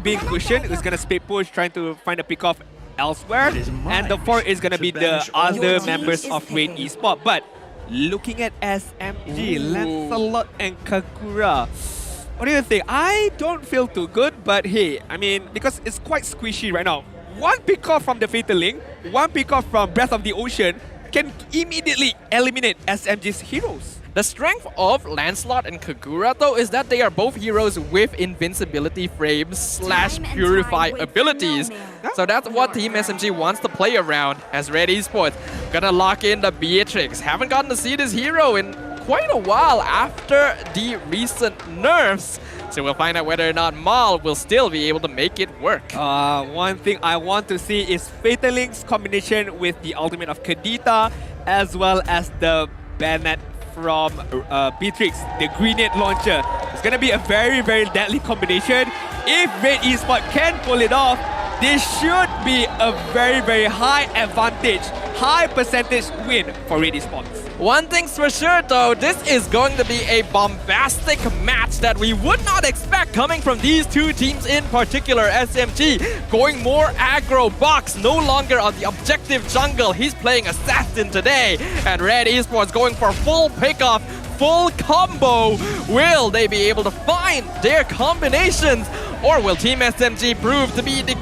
being Cushion, who's gonna split push, trying to find a pick off elsewhere. And the 4 is gonna be the other members of Raid Esports. But looking at SMG, Lancelot and Kagura, what do you think? I don't feel too good, but hey, I mean, because it's quite squishy right now. One pick off from the Fatal Link, one pick off from Breath of the Ocean can immediately eliminate SMG's heroes. The strength of Lancelot and Kagura, though, is that they are both heroes with invincibility frames / purify abilities. So that's what Team SMG wants to play around as Red Esports. Gonna lock in the Beatrix. Haven't gotten to see this hero in quite a while after the recent nerfs. So we'll find out whether or not Mal will still be able to make it work. One thing I want to see is Fatal Link's combination with the ultimate of Kadita, as well as the Bennett from Beatrix, the grenade launcher. It's gonna be a very, very deadly combination. If Red Esports can pull it off, this should be a very, very high advantage, high percentage win for Red Esports. One thing's for sure though, this is going to be a bombastic match that we would not expect coming from these two teams in particular. SMG going more aggro, Box no longer on the objective jungle, he's playing assassin today. And Red Esports going for full pickoff, full combo. Will they be able to find their combinations? Or will Team SMG prove to be the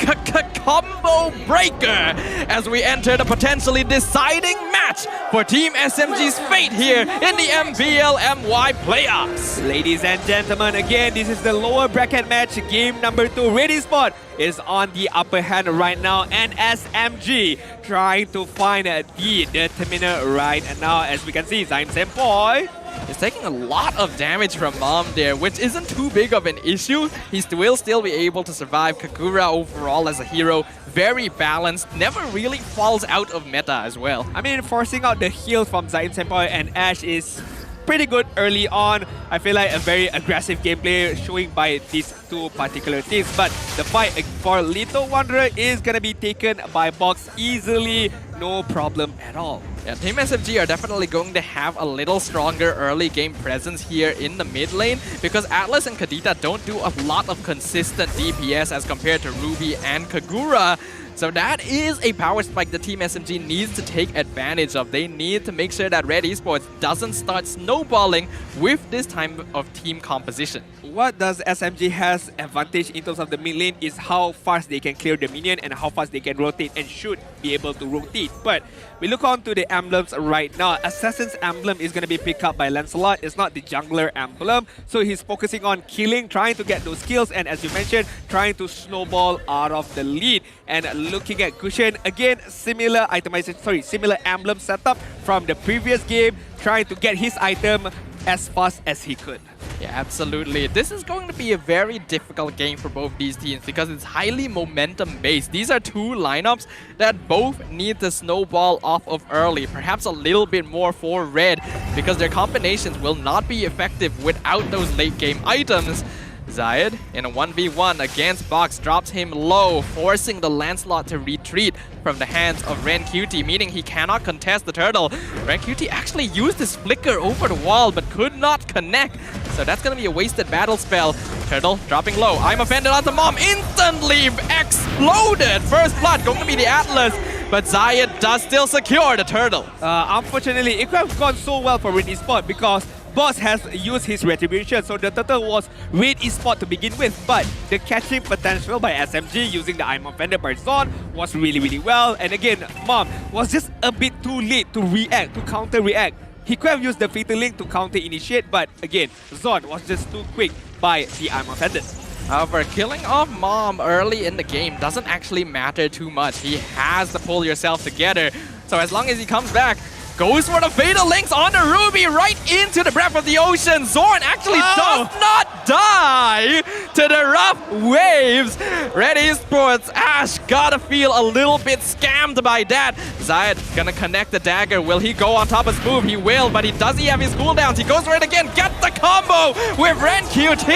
combo breaker as we enter the potentially deciding match for Team SMG's fate here in the MPL-MY playoffs? Ladies and gentlemen, again, this is the lower bracket match, game number 2. Red Esports is on the upper hand right now, and SMG trying to find the determiner right now. As we can see, Zayn Senpai is taking a lot of damage from Mom there, which isn't too big of an issue. He will still be able to survive. Kagura overall as a hero, very balanced, never really falls out of meta as well. I mean, forcing out the heal from Zayn Senpai and Ash is pretty good early on. I feel like a very aggressive gameplay showing by these two particular teams. But the fight for Little Wanderer is gonna be taken by Box easily, no problem at all. Yeah, Team SMG are definitely going to have a little stronger early game presence here in the mid lane because Atlas and Kadita don't do a lot of consistent DPS as compared to Ruby and Kagura. So that is a power spike that Team SMG needs to take advantage of. They need to make sure that Red Esports doesn't start snowballing with this type of team composition. What does SMG has advantage in terms of the mid lane is how fast they can clear the minion and how fast they can rotate and should be able to rotate. But we look on to the emblems right now. Assassin's emblem is going to be picked up by Lancelot. It's not the jungler emblem. So he's focusing on killing, trying to get those kills, and as you mentioned, trying to snowball out of the lead. And looking at Cushion, again, similar itemization, similar emblem setup from the previous game, trying to get his item as fast as he could. Yeah, absolutely. This is going to be a very difficult game for both these teams because it's highly momentum-based. These are two lineups that both need to snowball off of early, perhaps a little bit more for Red because their combinations will not be effective without those late-game items. Zayed in a 1v1 against Box drops him low, forcing the Lancelot to retreat from the hands of Ren Cutie, meaning he cannot contest the turtle. Ren Cutie actually used his flicker over the wall but could not connect, so that's gonna be a wasted battle spell. Turtle dropping low. I'm offended onto Mom, instantly exploded. First blood going to be the Atlas, but Zayed does still secure the turtle. Unfortunately, it could have gone so well for Red Esports because Boss has used his retribution, so the turtle was Red Esports to begin with, but the catching potential by SMG using the I'm offended by Zon was really, really well. And again, Mom was just a bit too late to react, to counter-react. He could have used the Fatal Link to counter-initiate, but again, Zon was just too quick by the I'm offended. However, killing off Mom early in the game doesn't actually matter too much. He has to pull yourself together. So as long as he comes back, goes for the Fatal Links on the Ruby right into the Breath of the Ocean. Zorn actually does not die to the rough waves. Red Esports Ash gotta feel a little bit scammed by that. Zayed gonna connect the dagger. Will he go on top of Smooth? He will, but does he have his cooldowns? He goes for it again, get the combo with Ren QT.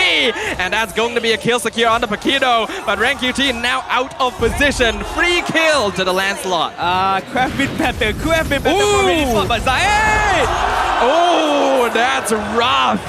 And that's going to be a kill secure on the Paquito. But Ren QT now out of position. Free kill to the Lancelot. Could have been better for Red Esports, but Zayed! Oh, that's rough.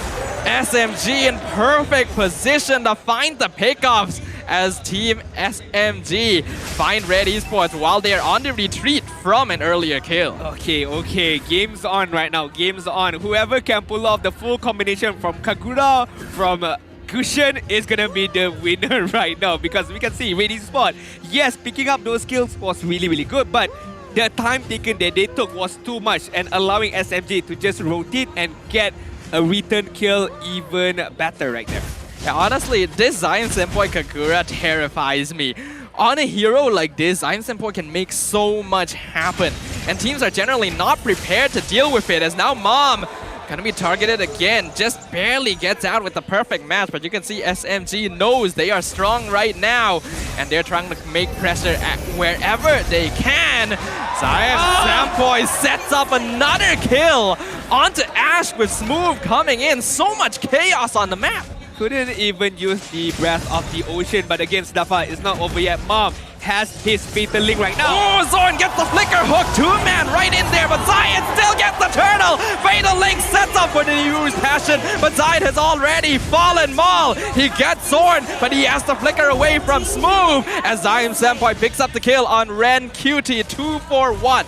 SMG in perfect position to find the pickoffs. as Team SMG find Red Esports while they are on the retreat from an earlier kill. Okay, game's on right now, game's on. Whoever can pull off the full combination from Kagura, from Cushion is gonna be the winner right now, because we can see Red Esports, yes, picking up those kills was really good, but the time taken that they took was too much, and allowing SMG to just rotate and get a return kill even better right there. Yeah, honestly, this Zion Senpai Kagura terrifies me. On a hero like this, Zion Senpai can make so much happen, and teams are generally not prepared to deal with it, as now Mom gonna be targeted again, just barely gets out with the perfect match, but you can see SMG knows they are strong right now, and they're trying to make pressure at wherever they can. Zion Senpai sets up another kill onto Ash with Smooth coming in. So much chaos on the map. Couldn't even use the Breath of the Ocean, but against Dafa, it's not over yet. Mom has his Fatal Link right now. Oh, Zorn gets the flicker hook, two-man right in there, but Zion still gets the turtle. Fatal Link sets up for the used passion, but Zion has already fallen. Maul, he gets Zorn, but he has to flicker away from Smooth as Zion Senpai picks up the kill on Ren QT, 2-for-1.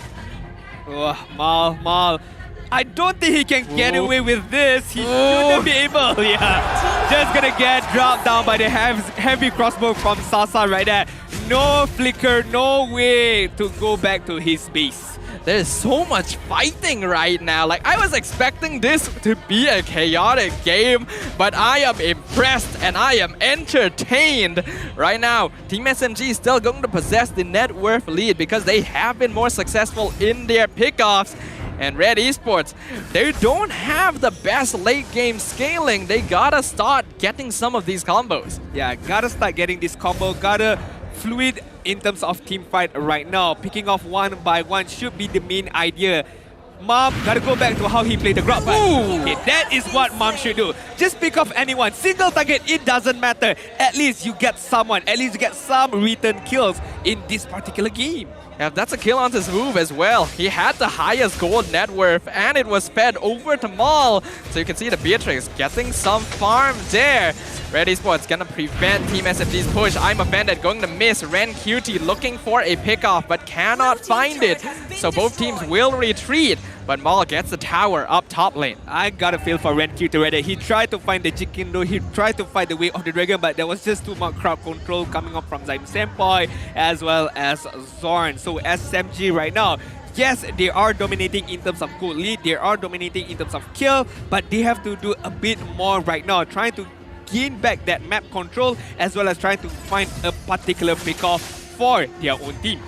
Oh, Maul. I don't think he can get away with this. He shouldn't be able. Yeah, just gonna get dropped down by the heavy crossbow from Sasa right there. No flicker, no way to go back to his base. There's so much fighting right now. Like, I was expecting this to be a chaotic game, but I am impressed and I am entertained. Right now, Team SMG is still going to possess the net worth lead because they have been more successful in their pickoffs. And Red Esports, they don't have the best late game scaling. They gotta start getting some of these combos. Yeah, gotta start getting this combo. Gotta fluid in terms of team fight right now. Picking off one by one should be the main idea. Mom gotta go back to how he played the grab. Okay, that is what Mom should do. Just pick off anyone. Single target, it doesn't matter. At least you get someone. At least you get some return kills in this particular game. Yeah, that's a kill onto Smooth as well. He had the highest gold net worth, and it was fed over to Maul. So you can see the Beatrix getting some farm there. Red Esports gonna prevent Team SMG's push. I'm offended, going to miss. Ren QT looking for a pickoff, but cannot find it. So both teams will retreat, but Maul gets the tower up top lane. I gotta feel for Ren QT right there. He tried to find the Jikindo, he tried to fight the way of the dragon, but there was just too much crowd control coming up from Zion Senpai as well as Zorn. So SMG right now, yes, they are dominating in terms of gold lead, they are dominating in terms of kill, but they have to do a bit more right now, trying to gain back that map control as well as trying to find a particular pickoff for their own team.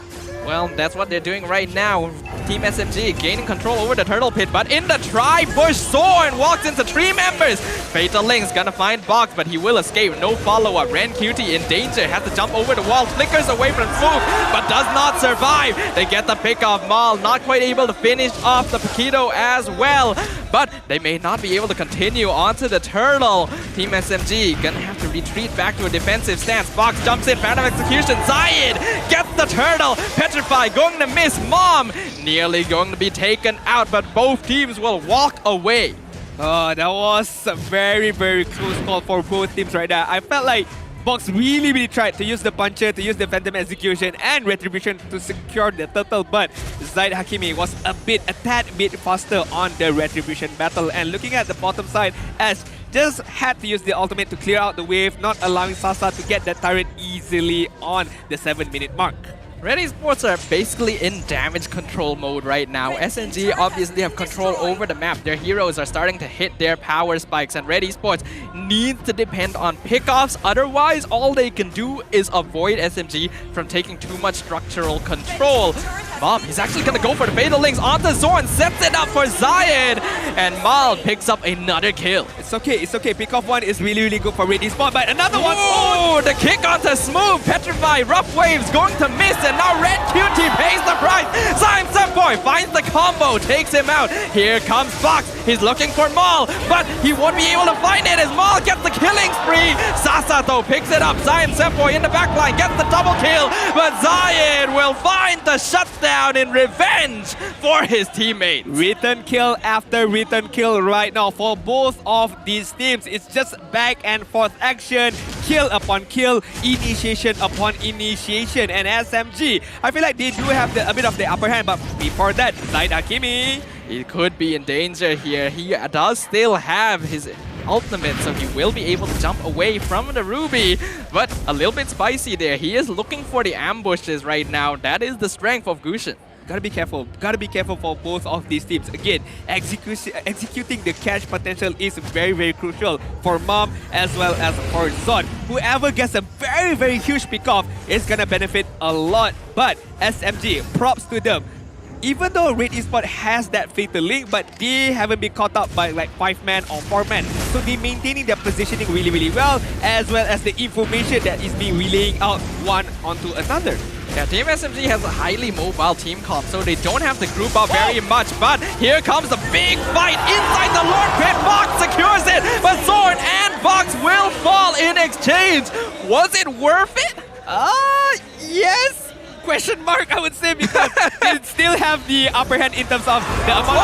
Well, that's what they're doing right now. Team SMG gaining control over the turtle pit, but in the tri-push, Zorn walks into 3 members. Fatal Link's gonna find Box, but he will escape. No follow-up. Ren QT in danger, has to jump over the wall, flickers away from Smooth, but does not survive. They get the pick off. Maul not quite able to finish off the Paquito as well, but they may not be able to continue onto the turtle. Team SMG gonna have to retreat back to a defensive stance. Box jumps in, Phantom Execution. Zayed gets the turtle. Petrify going to miss. Mom nearly going to be taken out, but both teams will walk away. Oh, that was a very close call for both teams right there. I felt like Box really tried to use the puncher, to use the Phantom Execution and Retribution to secure the turtle, but Zaid Hakimi was a tad bit faster on the Retribution battle. And looking at the bottom side, Ash just had to use the ultimate to clear out the wave, not allowing Sasa to get that turret easily on the 7-minute mark. Red Esports are basically in damage control mode right now. SNG obviously have control over the map. Their heroes are starting to hit their power spikes, and Red Esports needs to depend on pickoffs. Otherwise, all they can do is avoid SMG from taking too much structural control. Mom, he's actually going to go for the Fatal Links onto Zorn, sets it up for Zayed, and Mal picks up another kill. It's okay. Pick off one is really good for Red Esports, but another one. Oh, the kick onto Smooth, Petrify, Rough Waves going to miss, and now Red QT pays the price. Zion Senpai finds the combo, takes him out. Here comes Fox. He's looking for Maul, but he won't be able to find it as Maul gets the killing spree. Sasato picks it up. Zion Senpai in the backline gets the double kill, but Zion will find the shutdown in revenge for his teammate. Return kill after return kill right now for both of these teams. It's just back and forth action. kill upon kill, initiation upon initiation. And SMG, I feel like they do have a bit of the upper hand, but before that, Zaid Hakimi. He could be in danger here. He does still have his ultimate, so he will be able to jump away from the Ruby. But a little bit spicy there. He is looking for the ambushes right now. That is the strength of Gusion. Gotta be careful. Gotta be careful for both of these teams. Again, executing the catch potential is very, very crucial for Mom as well as for Zon. Whoever gets a very, very huge pickoff is gonna benefit a lot. But SMG, props to them. Even though Red Esports has that fatal link, but they haven't been caught up by like 5-man or 4-man. So they're maintaining their positioning really, really well, as well as the information that is being relaying out one onto another. Yeah, Team SMG has a highly mobile team comp, so they don't have to group up very much. But here comes the big fight inside the Lord Pit. Fox secures it, but Zorn and Fox will fall in exchange. Was it worth it? Yes. Question mark, I would say, because they still have the upper hand in terms of the amount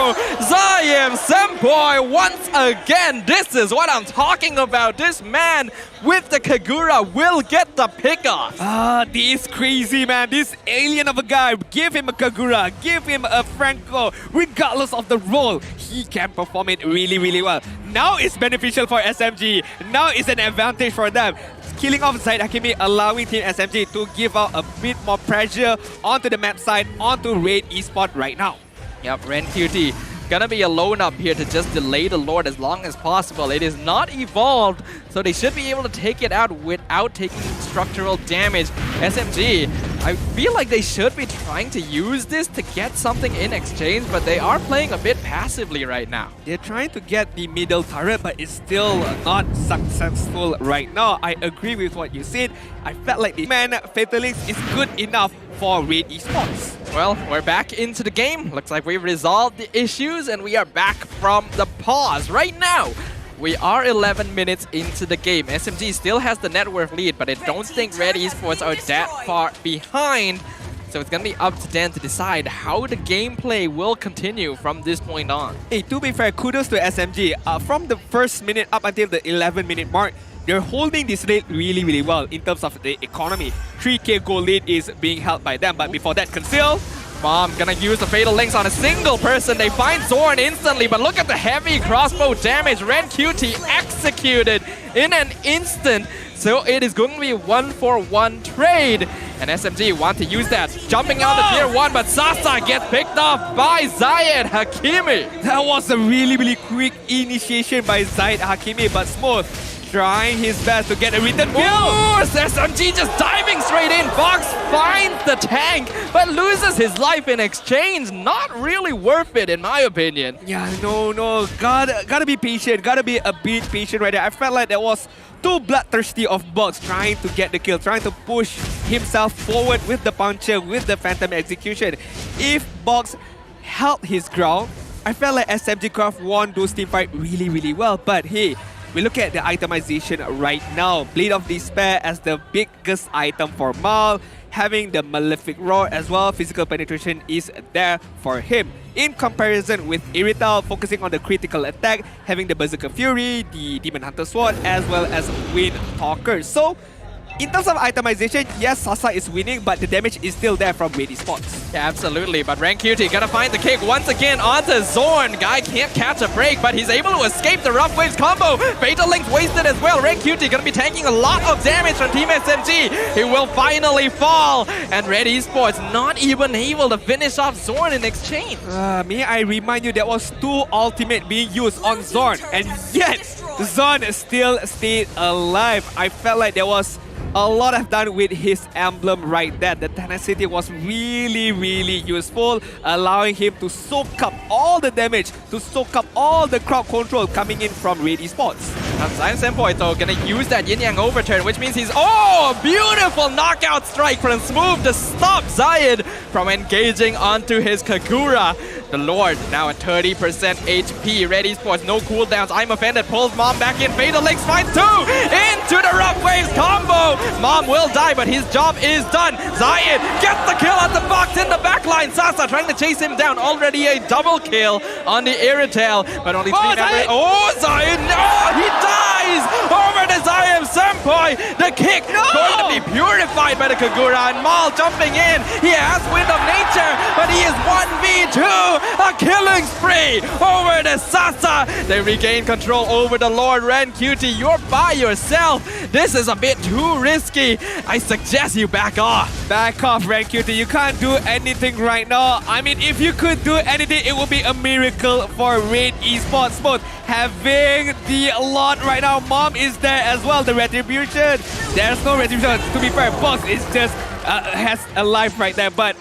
of Zayem Senpai once again. This is what I'm talking about. This man with the Kagura will get the pickoff. This crazy man, this alien of a guy. Give him a Kagura, give him a Franco. Regardless of the role, he can perform it really, really well. Now it's beneficial for SMG. Now it's an advantage for them. Killing off Zaid Hakimi, allowing Team SMG to give out a bit more pressure onto the map side, onto Red Esports right now. Yep, Ren QT gonna be alone up here to just delay the Lord as long as possible. It is not evolved, so they should be able to take it out without taking structural damage. SMG, I feel like they should be trying to use this to get something in exchange, but they are playing a bit passively right now. They're trying to get the middle turret, but it's still not successful right now. I agree with what you said. I felt like the man Fatalix is good enough for Red Esports. Well, we're back into the game. Looks like we've resolved the issues and we are back from the pause. Right now, we are 11 minutes into the game. SMG still has the net worth lead, but I don't think Red Esports are that far behind. So it's gonna be up to them to decide how the gameplay will continue from this point on. Hey, to be fair, kudos to SMG. From the first minute up until the 11-minute mark, they're holding this lead really, really well in terms of the economy. 3k goal lead is being held by them, but before that, Conceal. Mom gonna use the Fatal Links on a single person. They find Zorn instantly, but look at the heavy crossbow damage. Ren QT executed in an instant. So it is going to be a 1-for-1 trade. And SMG want to use that. Jumping out to tier 1, but Sasa gets picked off by Zaid Hakimi. That was a really, really quick initiation by Zaid Hakimi, but Smooth trying his best to get a return kill. Ooh, SMG just diving straight in. Fox finds the tank, but loses his life in exchange. Not really worth it, in my opinion. Yeah, no. Gotta be patient. Gotta be a bit patient right there. I felt like there was too bloodthirsty of Box trying to get the kill, trying to push himself forward with the puncher, with the Phantom execution. If Box held his ground, I felt like SMG could have won those teamfight really, really well. But hey, we look at the itemization right now. Blade of Despair as the biggest item for Mal. Having the Malefic Roar as well. Physical penetration is there for him. In comparison with Irrital, focusing on the critical attack, having the Berserker Fury, the Demon Hunter Sword, as well as Wind Talker. So, in terms of itemization, yes, Sasa is winning, but the damage is still there from Red Esports. Yeah, absolutely. But Rank QT gonna find the kick once again onto Zorn. Guy can't catch a break, but he's able to escape the Rough Waves combo. Fatal Link wasted as well. Rank QT gonna be taking a lot of damage from Team SMG. He will finally fall. And Red Esports not even able to finish off Zorn in exchange. May I remind you, there was 2 ultimate being used on Zorn, and yet Zorn still stayed alive. I felt like there was a lot of done with his emblem right there. The tenacity was really, really useful, allowing him to soak up all the damage, to soak up all the crowd control coming in from Red Esports. And Zion Senpai though gonna use that Yin Yang overturn, which means he's a beautiful knockout strike from Smooth to stop Zayed from engaging onto his Kagura. The Lord now at 30% HP. Red Esports, no cooldowns. I'm offended. Pulls Mom back in. Fatal Links finds 2 into the Rough Waves combo. Mom will die, but his job is done. Zayed gets the kill at the box in the backline. Sasa trying to chase him down. Already a double kill on the Irrital, but only 3 members. Zayed! No! He dies over the Zayed Sempoi. The kick going to be purified by the Kagura, and Maul jumping in. He has Wind of Nature, but he is 1v2. A killing spree over the Sasa. They regain control over the Lord. Ren Cutie, you're by yourself. This is a bit too risky. I suggest you back off. Back off, Ren Cutie. You can't do anything right now. I mean, if you could do anything, it would be a miracle for Red Esports Both having the lot right now. Mom is there as well. The retribution. There's no retribution. To be fair, Boss is just has a life right there. But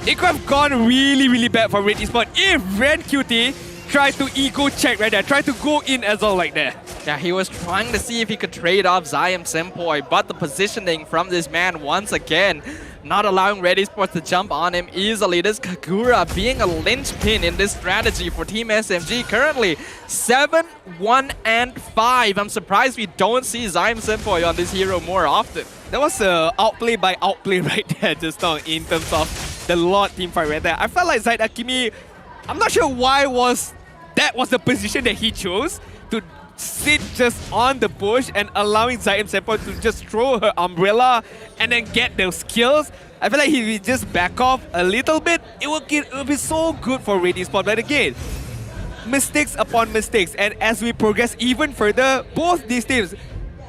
it could have gone really, really bad for Red Esports if Ren Cutie tried to ego check right there. Tried to go in as well like that. Yeah, he was trying to see if he could trade off Zion Sempoi, but the positioning from this man once again, not allowing Red Esports to jump on him easily. This Kagura being a linchpin in this strategy for Team SMG. Currently 7-1-5. I'm surprised we don't see Zion Sempoi on this hero more often. That was a outplay by outplay right there just now in terms of the Lord team fight right there. I felt like Zaid Hakimi, I'm not sure why that was the position that he chose to sit just on the bush and allowing Zaim Sempoi to just throw her umbrella and then get those kills. I feel like if he just back off a little bit, it will be so good for Red Esports. But again, mistakes upon mistakes, and as we progress even further, both these teams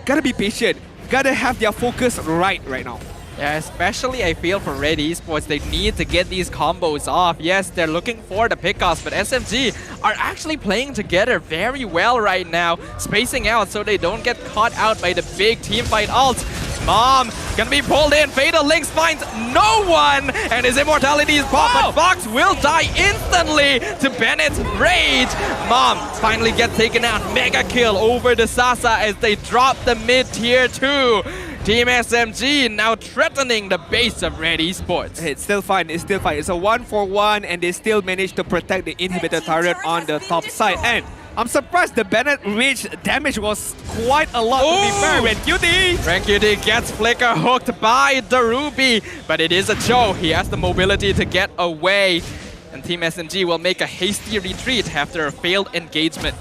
gotta be patient, gotta have their focus right now. Yeah, especially I feel for Red Esports, they need to get these combos off. Yes, they're looking for the pickoffs, but SMG are actually playing together very well right now, spacing out so they don't get caught out by the big team fight ults. Mom gonna be pulled in. Fatal Links finds no one, and his immortality is popped, but Fox will die instantly to Bennett's rage. Mom finally gets taken out. Mega kill over the Sasa as they drop the mid-tier 2. Team SMG now threatening the base of Red Esports. It's still fine, it's still fine. It's a 1-for-1 and they still managed to protect the inhibitor turret on the top side. And I'm surprised the Bennett rage damage was quite a lot to be fair. Ren Cutie! Ren Cutie gets flicker hooked by the Ruby, but it is a Joe. He has the mobility to get away. And Team SMG will make a hasty retreat after a failed engagement.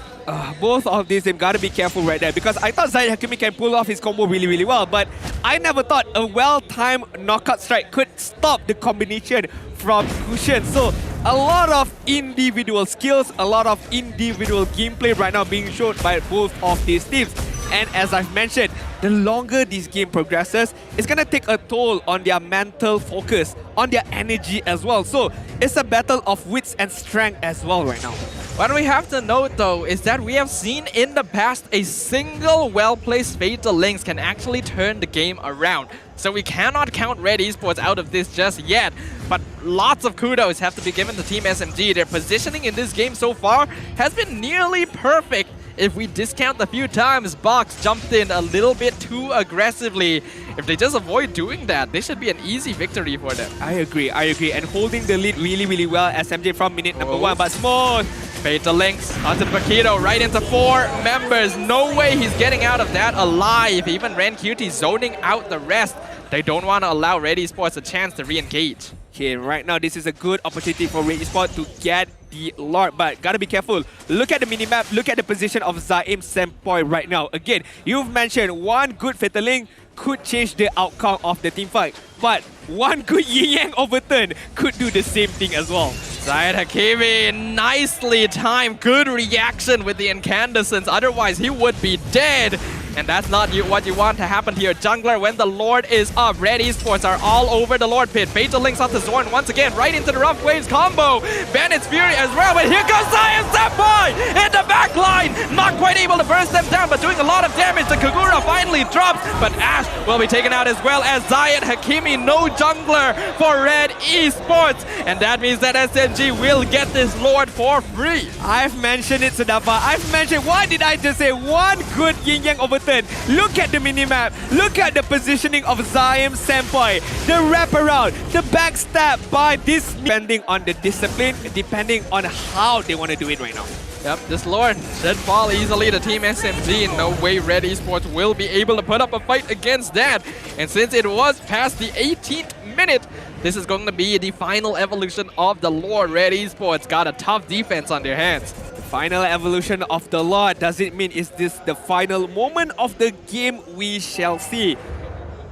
Both of these teams gotta be careful right there, because I thought Zaid Hakimi can pull off his combo really, really well, but I never thought a well-timed knockout strike could stop the combination from Cushion. So a lot of individual skills, a lot of individual gameplay right now being shown by both of these teams. And as I've mentioned, the longer this game progresses, it's gonna take a toll on their mental focus, on their energy as well. So it's a battle of wits and strength as well right now. What we have to note though is that we have seen in the past a single well-placed Fatal Links can actually turn the game around. So we cannot count Red Esports out of this just yet. But lots of kudos have to be given to Team SMG. Their positioning in this game so far has been nearly perfect. If we discount the few times Box jumped in a little bit too aggressively, if they just avoid doing that, this should be an easy victory for them. I agree. And holding the lead really, really well, SMG from minute number 1, but smooth. Fatal Links onto Paquito, right into 4 members. No way he's getting out of that alive. Even Ren Cutie zoning out the rest. They don't want to allow Red Esports a chance to re-engage. Okay, right now this is a good opportunity for Red Esports to get the Lord, but gotta be careful. Look at the minimap, look at the position of Zaim Sempoi right now. Again, you've mentioned one good Fatal Link could change the outcome of the team fight, but one good Yin Yang overturn could do the same thing as well. Zaid Hakimi, nicely timed, good reaction with the incandescence, otherwise he would be dead. And that's not what you want to happen here. Jungler, when the Lord is up, Red Esports are all over the Lord pit. Fatal Links onto Zorn once again, right into the Rough Waves combo. Bennett's Fury as well, but here comes Zion Sempoi in the back line. Not quite able to burst them down, but doing a lot of damage. The Kagura finally drops, but Ash will be taken out as well as Zaid Hakimi. No jungler for Red Esports. And that means that SMG will get this Lord for free. I've mentioned it, Sadafa. I've mentioned, why did I just say one good Yin Yang overturn? Look at the minimap. Look at the positioning of Zaim Sempoi. The wraparound, the backstab by this, depending on the discipline, depending on how they want to do it right now. Yep, this Lord should fall easily to Team SMG. No way Red Esports will be able to put up a fight against that. And since it was past the 18th minute, this is going to be the final evolution of the Lord. Red Esports got a tough defense on their hands. Final evolution of the Lord. Does it mean is this the final moment of the game? We shall see.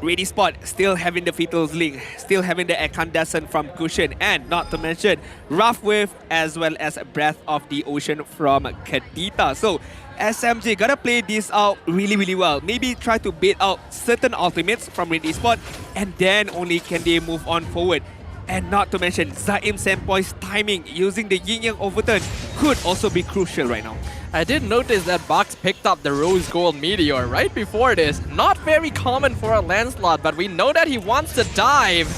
Ready Spot still having the Fatal Link, still having the Incandescent from Cushion, and not to mention Rough Wave as well as Breath of the Ocean from Kadita. So SMG gotta play this out really well. Maybe try to bait out certain ultimates from Ready Spot, and then only can they move on forward. And not to mention Zaim Senpai's timing using the Yin Yang Overturn could also be crucial right now. I did notice that Box picked up the Rose Gold Meteor right before this. Not very common for a Lancelot, but we know that he wants to dive.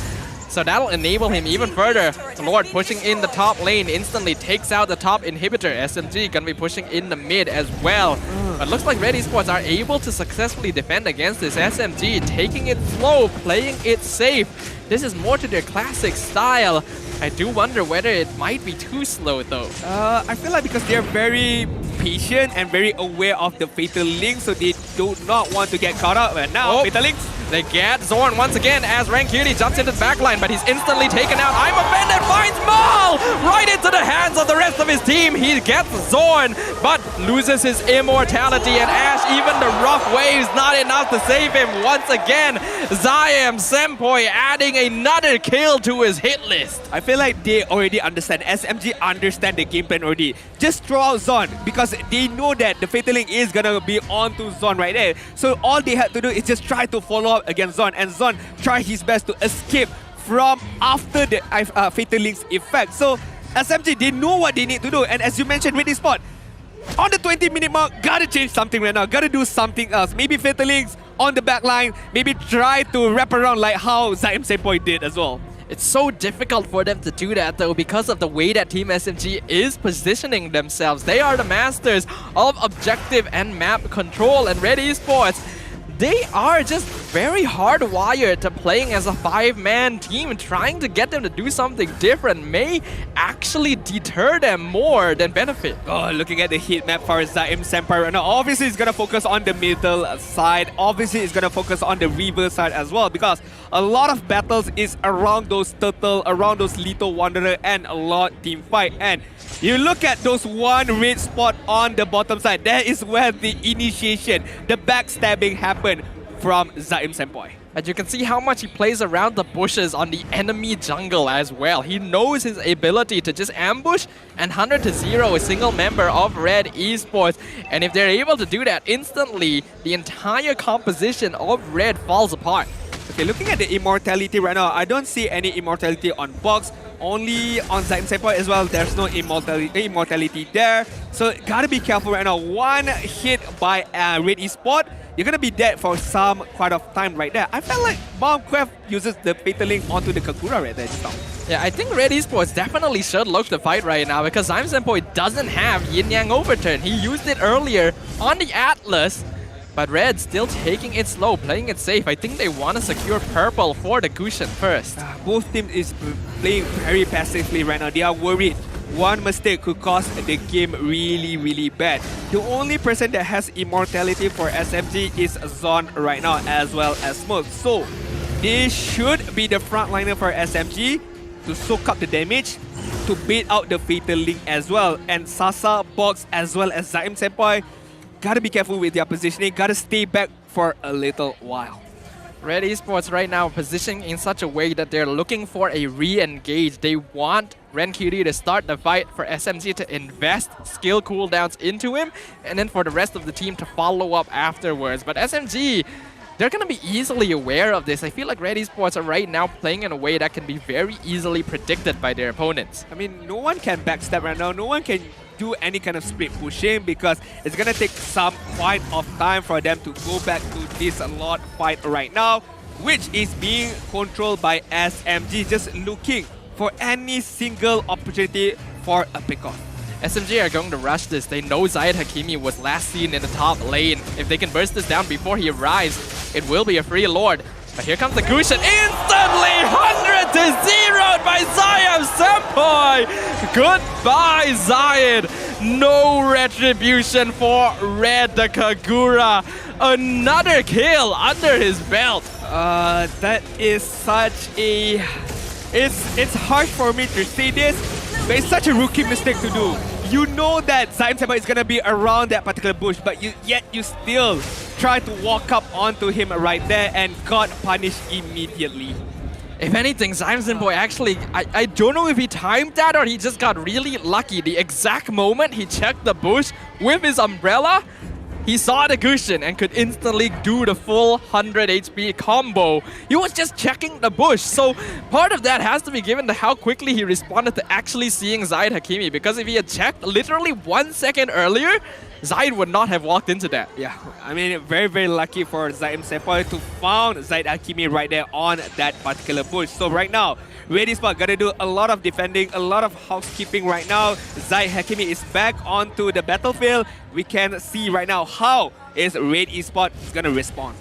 So that'll enable him even further. Lord pushing in the top lane instantly takes out the top inhibitor. SMG gonna be pushing in the mid as well. But looks like Red Esports are able to successfully defend against this SMG, taking it slow, playing it safe. This is more to their classic style. I do wonder whether it might be too slow though. I feel like because they're very patient and very aware of the Fatal Link, so they do not want to get caught up. And now Fatal Links. They get Zorn once again as Rankiri jumps into the backline, but he's instantly taken out. I'm offended, finds Maul right into the hands of the rest of his team. He gets Zorn, but loses his immortality, and Ash, even the rough waves, not enough to save him once again. Zaim Senpai adding another kill to his hit list. I feel like they already understand. SMG understand the game plan already. Just throw out Zon because they know that the Fatal Link is gonna be on to Zon right there. So all they had to do is just try to follow up against Zon, and Zon try his best to escape from after the Fatal Link's effect. So SMG, they know what they need to do, and as you mentioned, Ready Spot on the 20-minute mark, gotta change something right now, gotta do something else. Maybe Fatal Links on the back line, maybe try to wrap around like how Zaim Senpai did as well. It's so difficult for them to do that though because of the way that Team SMG is positioning themselves. They are the masters of objective and map control, and Red Esports, they are just very hardwired to playing as a 5-man team. Trying to get them to do something different may actually deter them more than benefit. Oh, looking at the heat map for Zaim Senpai right now, obviously he's gonna focus on the middle side. Obviously he's gonna focus on the river side as well, because a lot of battles is around those turtle, around those Lethal Wanderer and a lot team fight. And you look at those one red spot on the bottom side, that is where the initiation, the backstabbing happened from Zaim Senpai. And you can see how much he plays around the bushes on the enemy jungle as well. He knows his ability to just ambush and 100 to 0 a single member of Red Esports. And if they're able to do that instantly, the entire composition of Red falls apart. Okay, looking at the immortality right now, I don't see any immortality on Box. Only on Zaim Senpai as well, there's no immortality there. So gotta be careful right now. One hit by Red Esport, you're gonna be dead for some quite of time right there. I felt like Bombcraft uses the Fatal Link onto the Kagura right there just now. Yeah, I think Red Esports definitely should look the fight right now because Zaim Senpai doesn't have Yin Yang Overturn. He used it earlier on the Atlas. But Red still taking it slow, playing it safe. I think they want to secure purple for the cushion first. Both teams is playing very passively right now. They are worried one mistake could cost the game really bad. The only person that has immortality for SMG is Zon right now, as well as Smoke. So they should be the frontliner for SMG to soak up the damage, to bait out the Fatal Link as well. And Sasa, Box, as well as Zaim Senpai, gotta be careful with their positioning, gotta stay back for a little while. Red Esports right now positioning in such a way that they're looking for a re-engage. They want Rankiri to start the fight, for SMG to invest skill cooldowns into him, and then for the rest of the team to follow up afterwards. But SMG, they're going to be easily aware of this. I feel like Red Esports are right now playing in a way that can be very easily predicted by their opponents. I mean, no one can backstab right now, no one can do any kind of split pushing because it's gonna take some quite of time for them to go back to this Lord fight right now, which is being controlled by SMG, just looking for any single opportunity for a pickoff. SMG are going to rush this. They know Zayed Hakimi was last seen in the top lane. If they can burst this down before he arrives, it will be a free Lord. But here comes the Cushion, instantly 100 to 0 by Zaim Senpai! Goodbye, Zayed! No retribution for Red the Kagura. Another kill under his belt. That is such a... It's hard for me to say this, but it's such a rookie mistake to do. You know that Zaim Sepa is gonna be around that particular bush, but yet you still try to walk up onto him right there and got punished immediately. If anything, Boy actually, I don't know if he timed that or he just got really lucky. The exact moment he checked the bush with his umbrella, he saw the cushion and could instantly do the full 100 HP combo. He was just checking the bush. So part of that has to be given to how quickly he responded to actually seeing Zaid Hakimi. Because if he had checked literally 1 second earlier, Zaid would not have walked into that. Yeah, I mean, very, very lucky for Zaim Sepoy to found Zaid Hakimi right there on that particular bush. So right now, Red Esports gotta do a lot of defending, a lot of housekeeping right now. Zaid Hakimi is back onto the battlefield. We can see right now how is Red Esports gonna respond.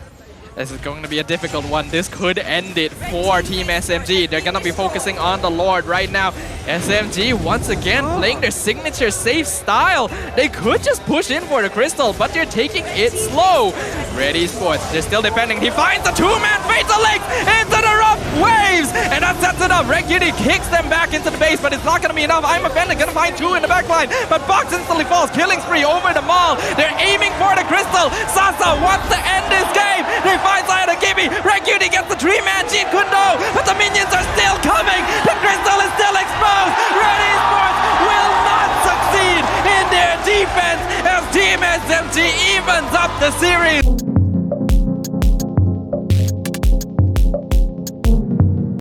This is going to be a difficult one. This could end it for Team SMG. They're going to be focusing on the Lord right now. SMG once again playing their signature safe style. They could just push in for the crystal, but they're taking it slow. Red Esports, they're still defending. He finds the two-man fatal link into the rough waves, and that sets it up. Red Cutie kicks them back into the base, but it's not going to be enough. I'm offended, going to find two in the backline, but Box instantly falls. Killing spree over the mall. They're aiming for the crystal. Sasa wants to end this game. They find Zaid Hakimi. Red Cutie gets the three-man Jeet Kune Do, but the minions are still coming. The crystal is still exposed. Red Esports will not succeed in their defense as Team SMG evens up the series.